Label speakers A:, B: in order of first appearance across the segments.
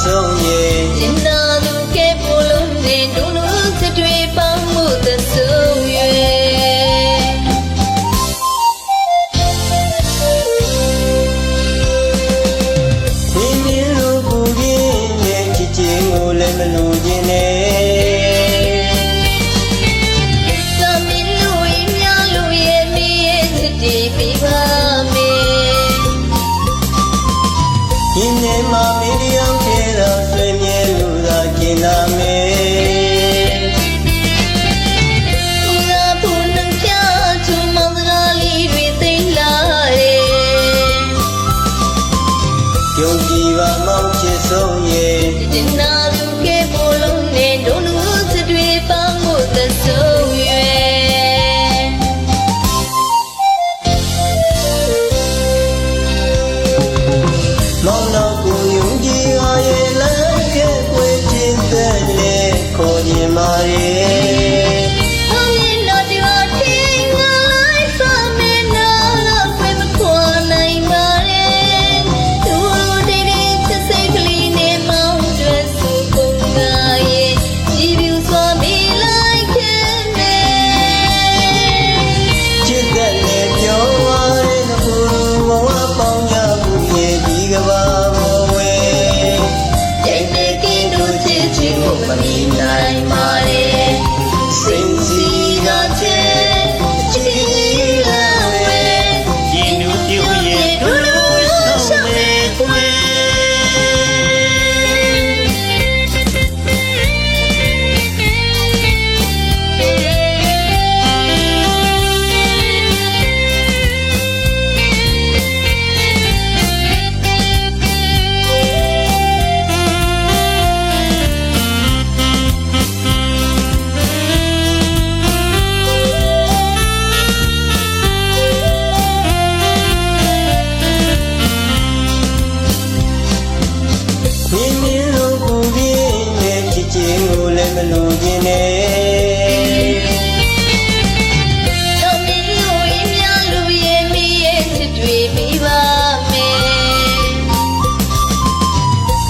A: ဆုံးရဲ့ကျင်နာသူကဲပို့လုံးနေဒုလူစတွေပေါင်းမှုသဆုံးရဲ့ဒီမျိုးပူရင်းနဲ့ချစ်ချင်းကိုလည်းမလို့ခြင်းနဲ့ဒီနေ့မှမင်းရောက်ခဲ့တော့ဆွေမြဲလူသာကျင်လာမယ်ဦးသာဘုံနှံပြချူမောင်စကားလေးတွေသိလာတယ်ယုံကြည်ပါမောင်ချစ်ဆုံးရဲ့ကျင်နာသူကဲပို့လုံးနဲ့ဒုလူစတွေပေါင်းမှုသဆုံးရဲ့မောင်နောက်ကိုယုံကြည်အားရဲ့လမ်းကဲွယ်ခြင်းတဲ့လေခေါ်ရင်မာရဲ့ဟောင်းရင်တော့ဒီမှာထင်ငါလိုက်စားမင်းနာခွေမခွာနိုင်ပါရဲ့သူတေးတေးချစ်စိတ်ကလေးနဲ့မောင်ကျွတ်စုကုန်ငါရဲ့ကြည်ပြူစွာမိလိုက်ခဲ့မယ်ချစ်တဲ့လေပြောပါရဲ့သူဘဝပေါင်းကြဘူးရဲ့ဒီကဘာမမီနိုင်ပါလေစင်စီကချေချီလာဝဲဒီနူပြူရဲ့ဒူလူဆုံးမဲ့ကွယ်မလို့ခြင်းနဲ့တော့မင်းတို့ရင်များလူရဲ့မိရဲ့ချစ်တွေပြီးပါမယ်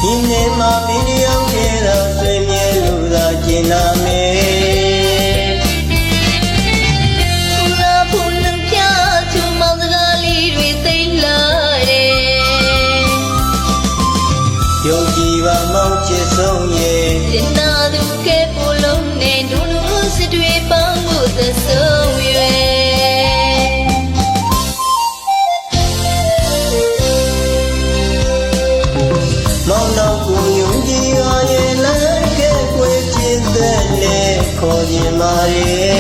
A: ဒီနေ့မှမင်းရောက်ခဲ့တော့ဆွေမြဲလူသာကျင်လာမယ်သူသာဘုံနှံပြချူမောင်စကားလေးတွေသိလာတယ်ယုံကြည်ပါမောင်ချစ်ဆုံးရဲ့ကျင်နာသူကဲပို့လုံးနဲ့ဒုလူစတွေပေါင်းမှုသဆုံးရဲ့မောင်နောက်ကိုယုံကြည်အားရဲ့လမ်းကဲွယ်ခြင်းတဲ့လေခေါ်ရင်မာရဲ့